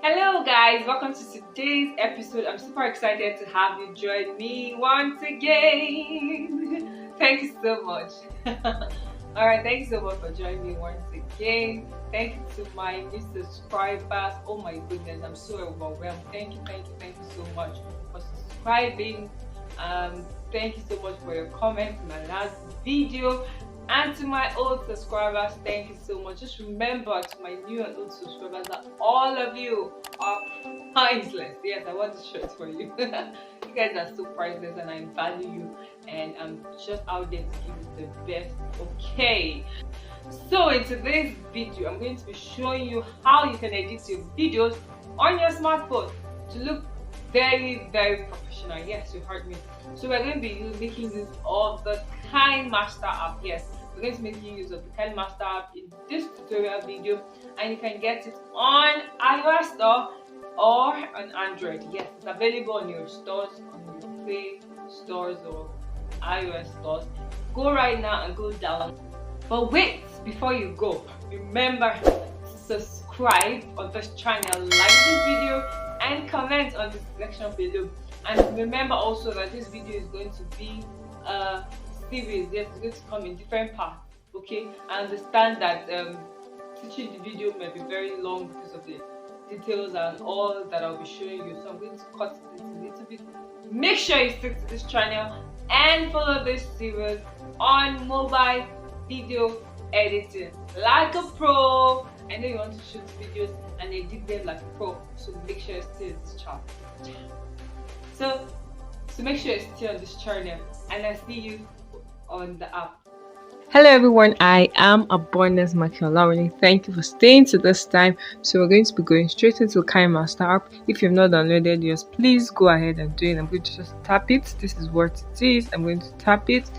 Hello guys, welcome to today's episode. I'm super excited to have you join me once again. Thank you so much. Alright, thank you so much for joining me once again. Thank you to my new subscribers. Oh my goodness, I'm so overwhelmed. Thank you so much for subscribing. Thank you so much for your comments in my last video. And to my old subscribers, thank you so much. Just remember, to my new and old subscribers, that all of you are priceless. Yes, I want this shirt for you. You guys are so priceless and I value you, and I'm just out there to give you the best. Okay, so in today's video I'm going to be showing you how you can edit your videos on your smartphone to look very professional. Yes, you heard me. So we're going to be making use of the Kinemaster app. Yes, we're going to be making use of the Kinemaster app in this tutorial video, and you can get it on iOS store or on Android. Yes, it's available on your stores, on your Play stores or iOS stores. Go right now and go down. But wait, before you go, remember to subscribe on this channel, like this video, and comment on the section below. And remember also that this video is going to be a series. Yes, it's going to come in different parts. Okay, I understand that teaching the video may be very long because of the details and all that I'll be showing you, so I'm going to cut it a little bit. Make sure you stick to this channel and follow this series on mobile video editing like a pro. I know you want to shoot videos and edit them like a pro, so make sure you stay on this channel. So make sure you stay on this channel, and I see you on the app. Hello everyone, I am Abundance Michael-Olawuni. Thank you for staying to this time. So we're going to be going straight into the Kinemaster app. If you've not downloaded yours, please go ahead and do it. I'm going to just tap it. This is what it is. I'm going to tap it,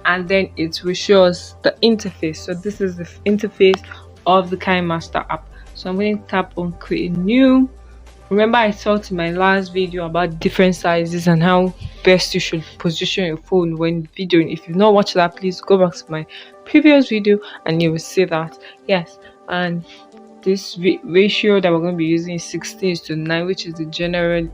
and then it will show us the interface. So this is the interface of the Kinemaster app. So I'm going to tap on create new. Remember, I talked in my last video about different sizes and how best you should position your phone when videoing. If you've not watched that, please go back to my previous video and you will see that. Yes, and this ratio that we're going to be using is 16:9, which is the general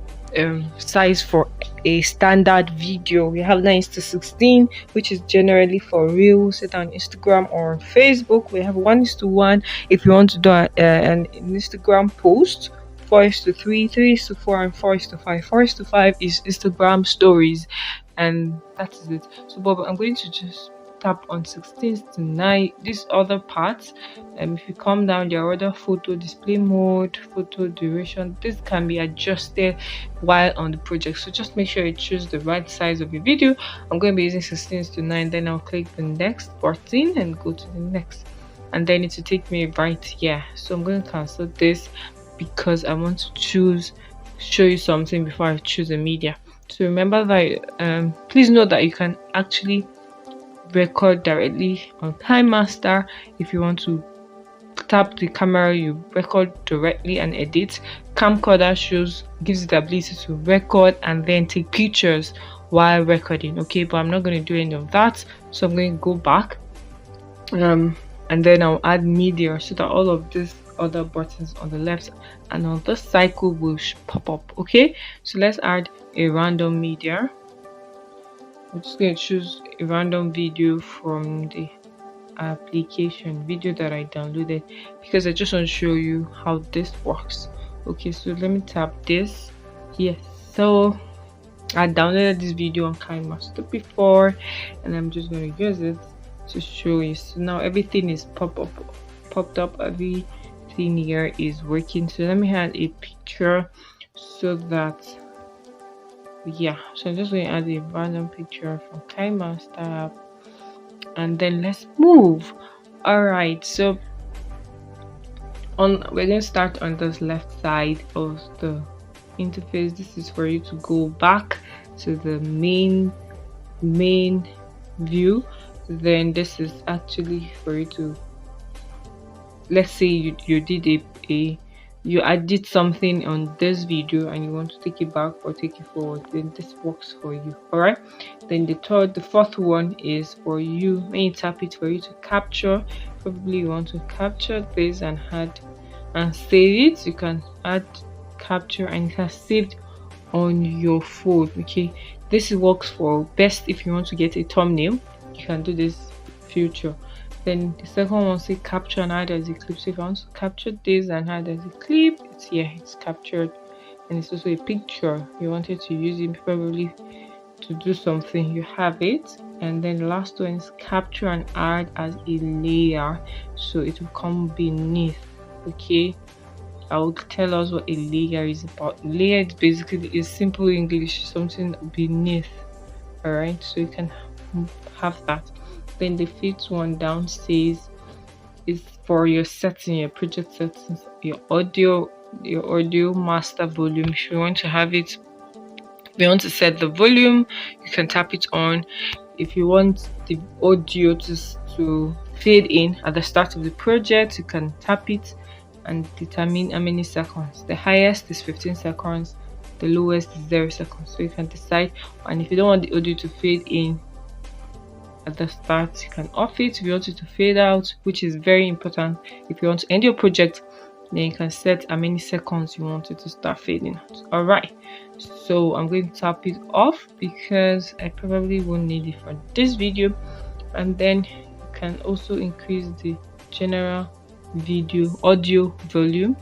size for a standard video. We have 9:16, which is generally for reels, set on Instagram or on Facebook. We have 1:1 if you want to do an Instagram post. 4:3, 3:4, and 4:5. 4:5 is Instagram stories, and that is it. So, but I'm going to just tap on 16:9. These other parts, if you come down, there are other photo display mode, photo duration. This can be adjusted while on the project. So just make sure you choose the right size of your video. I'm going to be using 16:9. Then I'll click the next button and go to the next, and then it will take me right here. So I'm going to cancel this, because I want to show you something before I choose a media. So remember that please note that you can actually record directly on Kinemaster. If you want to tap the camera, you record directly and edit. Camcorder gives you the ability to record and then take pictures while recording. Okay, but I'm not going to do any of that, so I'm going to go back and then I'll add media, so that all of this other buttons on the left and on this cycle will pop up. Okay, so let's add a random media. I'm just going to choose a random video from the application video that I downloaded, because I just want to show you how this works. Okay, so let me tap this. Yes, so I downloaded this video on Kinemaster before, and I'm just going to use it to show you. So now everything is popped up. Everything here is working. So let me add a picture, so that so I'm just going to add a random picture from Kinemaster app, and then let's move. All right, so we're going to start on this left side of the interface. This is for you to go back to the main view. Then this is actually for you to, let's say you did you added something on this video and you want to take it back or take it forward, then this works for you. All right, then the fourth one is for you, when you tap it, for you to capture. Probably you want to capture this and add and save it. You can add capture and it has saved on your phone. Okay, this works for best if you want to get a thumbnail. You can do this feature. Then the second one say capture and hide as a clip. So if you want to capture this and hide as a clip, it's here, it's captured. And it's also a picture you wanted to use it probably to do something, you have it. And then the last one is capture and add as a layer, so it will come beneath. Okay, I will tell us what a layer is about. Layer is basically a simple English, something beneath. All right, so you can have that. Then the fifth one down says is for your setting, your project settings, your audio master volume. If you want to have it, if you want to set the volume, you can tap it on. If you want the audio to fade in at the start of the project, you can tap it and determine how many seconds. The highest is 15 seconds, the lowest is 0 seconds. So you can decide. And if you don't want the audio to fade in at the start, you can off it. If you want it to fade out, which is very important, if you want to end your project, then you can set how many seconds you want it to start fading out. All right, so I'm going to tap it off because I probably won't need it for this video. And then you can also increase the general audio volume.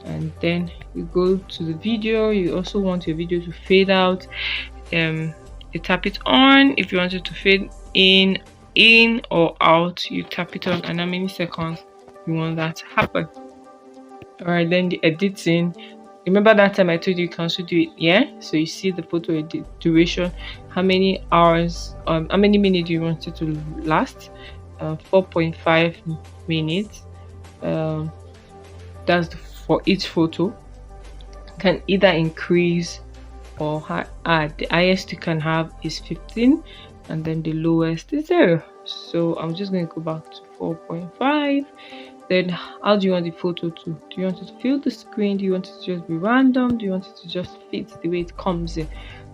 And then you go to the video. You also want your video to fade out. You tap it on. If you want it to fade in or out, you tap it on and how many seconds you want that to happen. All right, then the editing. Remember that time I told you can also do it. Yeah, so you see the photo edit duration, how many hours, how many minutes you want it to last. 4.5 minutes. That's for each photo. Can either increase or add. The highest you can have is 15, and then the lowest is 0. So I'm just going to go back to 4.5. Then how do you want the photo to? Do you want it to fill the screen? Do you want it to just be random? Do you want it to just fit the way it comes in?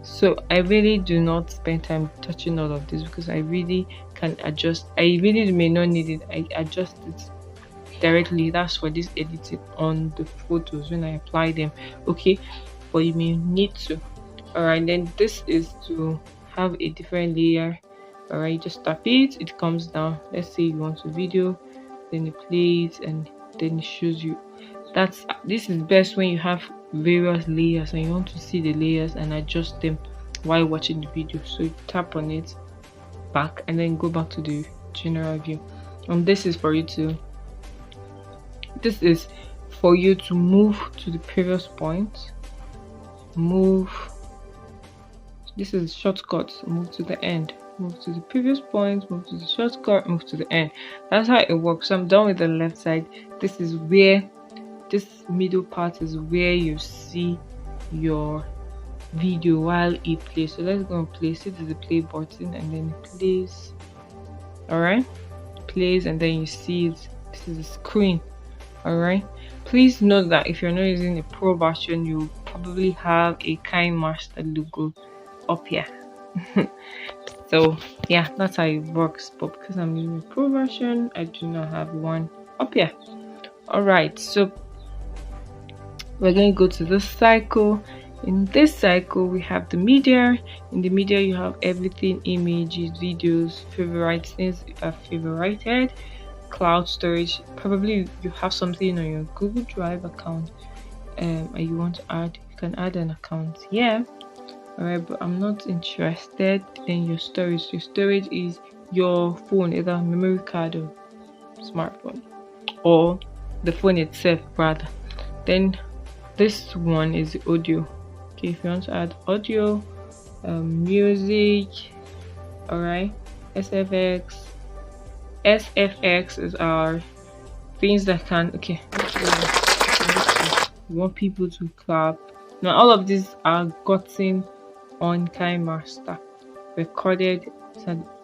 So I really do not spend time touching all of this because I really can adjust. I really may not need it. I adjust it directly. That's for this editing on the photos when I apply them. Okay, but you may need to. All right, then this is to have a different layer. All right, just tap it, it comes down. Let's say you want a video, then it plays and then it shows you. This is best when you have various layers and you want to see the layers and adjust them while watching the video. So you tap on it back and then go back to the general view. And this is for you to move to the previous point. This is shortcut. Move to the end, move to the previous point, move to the shortcut, move to the end. That's how it works. So I'm done with the left side. This is where this middle part is where you see your video while it plays. So let's go and place it to the play button and then it plays. All right, plays and then you see it. This is the screen. All right, please note that if you're not using a pro version, you probably have a Kinemaster logo up here. So yeah, that's how it works. But because I'm using a pro version, I do not have one up here. All right, so we're going to go to this cycle. In this cycle, we have the media. In the media, you have everything: images, videos, favorites, things you have favorited, cloud storage. Probably you have something on your Google Drive account and you want to add, you can add an account here. All right, but I'm not interested. Then your storage is your phone, either memory card or smartphone, or the phone itself rather. Then this one is the audio. Okay, if you want to add audio, music, all right, SFX is our things that can, okay, you want people to clap. Now all of these are gotten on Kinemaster, recorded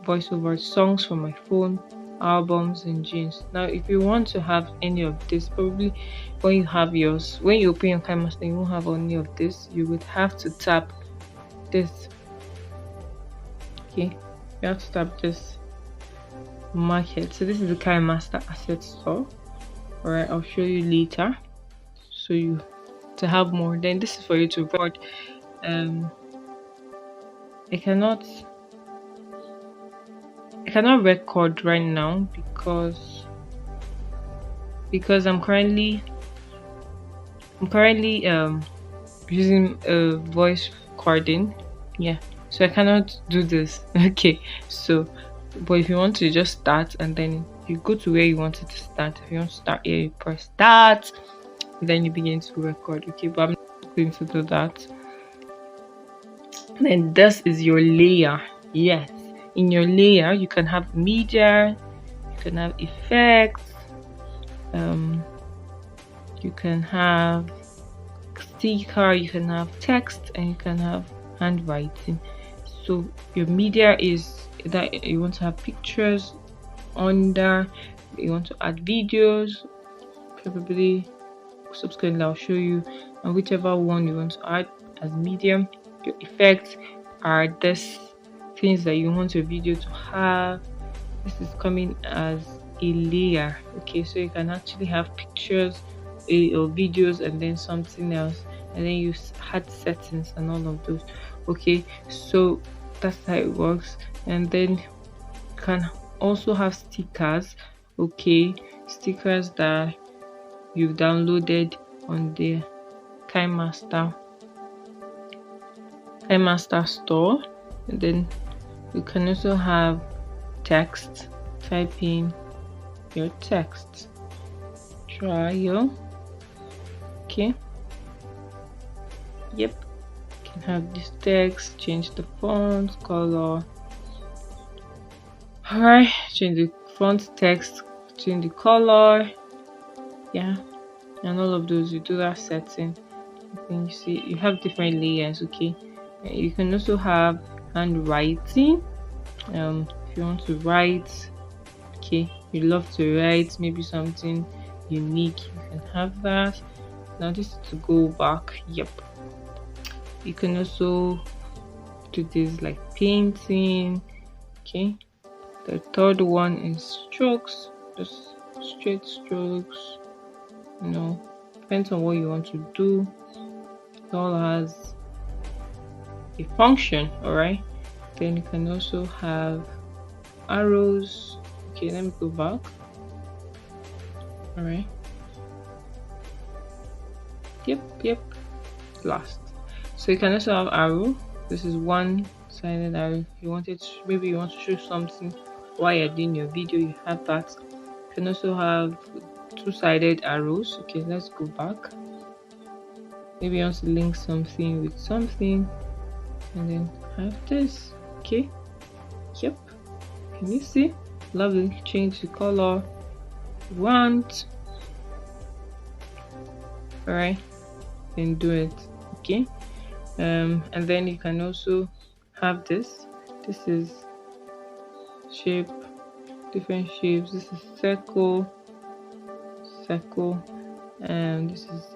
voiceover, songs from my phone, albums and jeans. Now if you want to have any of this, probably when you have yours, when you open your Kinemaster, you won't have any of this. You would have to tap this. Okay, you have to tap this market. So this is the Kinemaster asset store. All right, I'll show you later. So you to have more, then this is for you to record. I cannot record right now because I'm currently using a voice recording. Yeah, so I cannot do this. Okay, so but if you want to just start, and then you go to where you wanted to start. If you want to start here, you press start, then you begin to record. Okay, but I'm not going to do that. Then this is your layer. Yes, in your layer you can have media, you can have effects, you can have sticker, you can have text, and you can have handwriting. So your media is that you want to have pictures under, you want to add videos, probably subsequently I'll show you, and whichever one you want to add as medium. Your effects are this things that you want your video to have. This is coming as a layer. Okay, so you can actually have pictures or videos and then something else, and then you add settings and all of those. Okay, so that's how it works. And then you can also have stickers. Okay, stickers that you've downloaded on the Kinemaster store. And then you can also have text. Type in your text. Trial. Okay. Yep. You can have this text, change the font, color. Alright, change the font, text, change the color. Yeah, and all of those, you do that setting. Then you see you have different layers. Okay, you can also have handwriting. If you want to write, okay, you love to write maybe something unique, you can have that. Now this is to go back. Yep, you can also do this like painting. Okay, the third one is strokes, just straight strokes. You know, depends on what you want to do. It all has a function. All right, then you can also have arrows. Okay, let me go back. All right, yep, last. So you can also have arrow. This is one-sided arrow. You wanted to, maybe you want to show something while you're doing your video, you have that. You can also have two-sided arrows. Okay, let's go back. Maybe you want to link something with something, and then have this. Okay, yep, can you see? Lovely. Change the color you want. All right, then do it. Okay, and then you can also have this. This is shape, different shapes. This is circle, and this is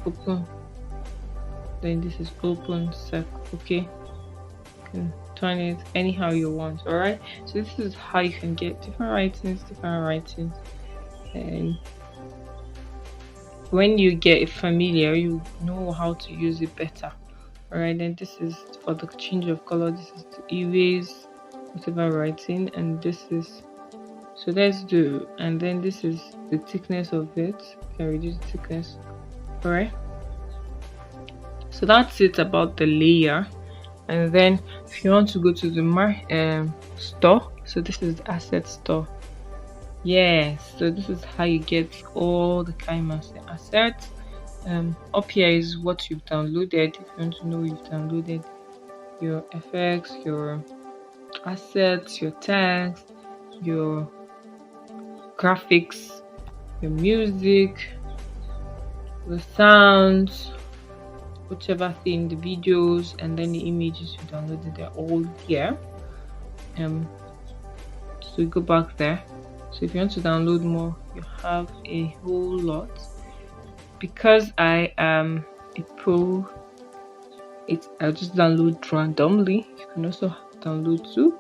open, then this is open circle. Okay, you can turn it anyhow you want. All right, so this is how you can get different writings, and when you get familiar, you know how to use it better. All right, then this is for the change of color. This is to erase whatever writing, and this is, so let's do, and then this is the thickness of it. You can reduce the thickness. All right, so that's it about the layer. And then if you want to go to the store, so this is the asset store. Yes, so this is how you get all the Kinemaster assets. Up here is what you've downloaded. If you want to know, you've downloaded your effects, your assets, your text, your graphics, your music, the sounds, whichever thing, the videos, and then the images you downloaded, they're all here. So you go back there. So if you want to download more, you have a whole lot. Because I am a pro, I'll just download randomly. You can also download too.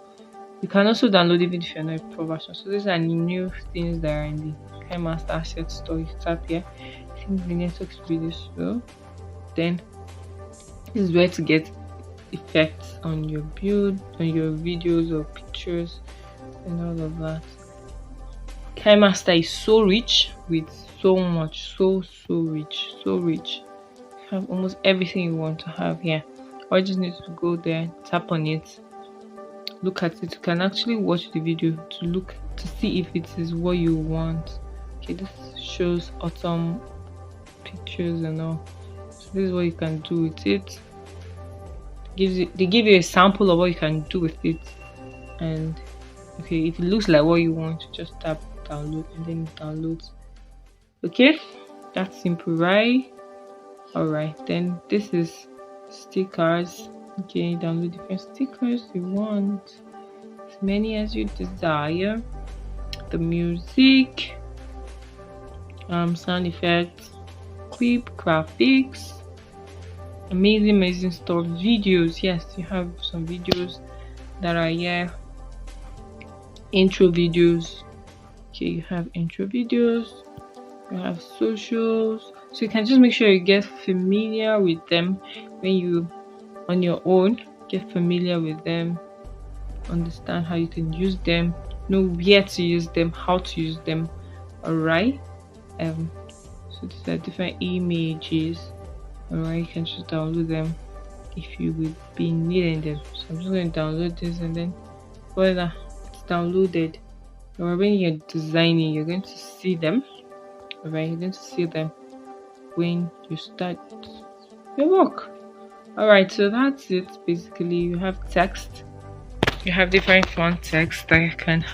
You can also download even if you're not a pro version. So these are new things that are in the Kinemaster asset store. You tap here. If think the network's really slow. Then this is where to get effects on your build, on your videos or pictures and all of that. Kinemaster is so rich with so much, so rich. You have almost everything you want to have here. All you just need to go there, tap on it, look at it. You can actually watch the video to see if it is what you want. Okay, this shows autumn pictures and all. So this is what you can do with it. They give you a sample of what you can do with it, and okay, if it looks like what you want, just tap download and then it downloads. Okay, that's simple, right? Alright, then this is stickers. Okay, download different stickers you want, as many as you desire. The music, sound effects, clip, graphics, amazing stuff. Videos, yes, you have some videos that are here. Intro videos. Okay, you have intro videos, you have socials, so you can just make sure you get familiar with them when you on your own. Get familiar with them, understand how you can use them, know where to use them, how to use them. Alright, so these are different images. Alright, you can just download them if you will be needing them. So I'm just going to download this, and then voila, it's downloaded. Or when you're designing, you're going to see them. Alright, you're going to see them when you start your work. Alright, so that's it. Basically, you have text. You have different font text that you can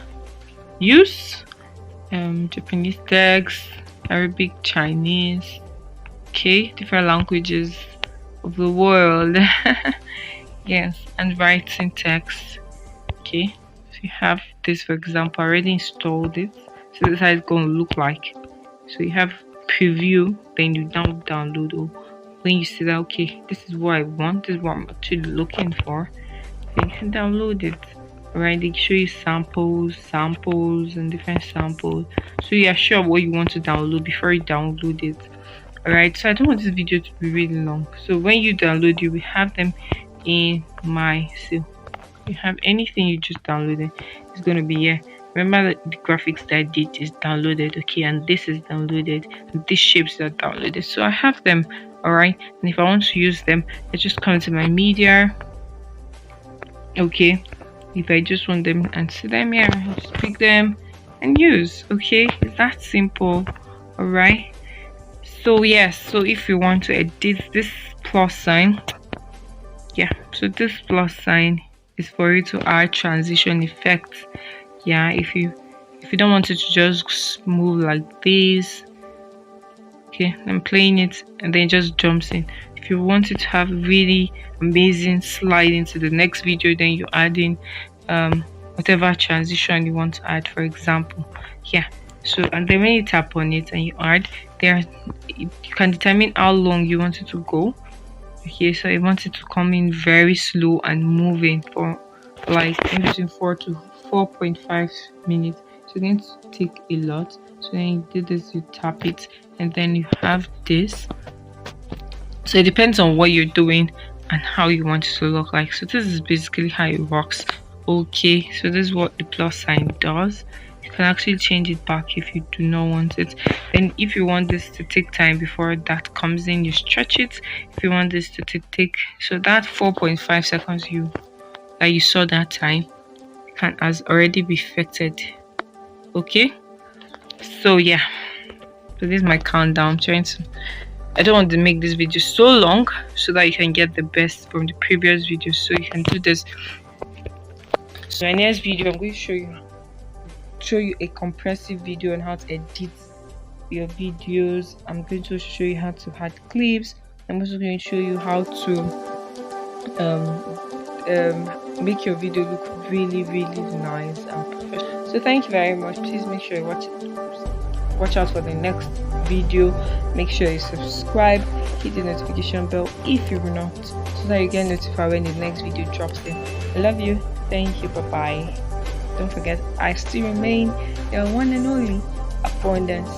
use. Japanese text, Arabic, Chinese. Okay, different languages of the world. Yes, and writing text. Okay, so you have this, for example, I already installed it, so this is how it's going to look like. So you have preview, then you download, or when you see that, okay, this is what I want, this is what I'm actually looking for, then you can download it. Alright, they show you samples and different samples, so you are sure what you want to download before you download it. Alright, so I don't want this video to be really long, so when you download, you will have them in my seal. You have anything you just downloaded, it's going to be here. Remember that the graphics that I did is downloaded, okay, and this is downloaded, and these shapes are downloaded, so I have them. Alright, and if I want to use them, I just come to my media. Okay, if I just want them and see them here, I just pick them and use. Okay, it's that simple. Alright, so yes, so if you want to edit this plus sign, yeah, so this plus sign is for you to add transition effects. Yeah, if you don't want it to just move like this, okay, I'm playing it and then it just jumps in. If you want it to have really amazing slide into the next video, then you add in whatever transition you want to add, for example. Yeah, so and then when you tap on it and you add there, you can determine how long you want it to go. Okay, so I want it to come in very slow and moving for like in between 4 to 4.5 minutes. So it's going to take a lot. So then you do this, you tap it, and then you have this. So it depends on what you're doing and how you want it to look like. So this is basically how it works. Okay, so this is what the plus sign does. You can actually change it back if you do not want it. Then if you want this to take time before that comes in, you stretch it. If you want this to take, so that 4.5 seconds that you saw that time has already be fitted. Okay, so yeah, so this is my countdown. I don't want to make this video so long so that you can get the best from the previous video, so you can do this. So in the next video, I'm going to show you a comprehensive video on how to edit your videos. I'm going to show you how to add clips. I'm also going to show you how to make your video look really nice and professional. So thank you very much. Please make sure you watch out for the next video. Make sure you subscribe, hit the notification bell if you're not, so that you get notified when the next video drops in. I love you. Thank you. Bye bye. Don't forget, I still remain your one and only abundance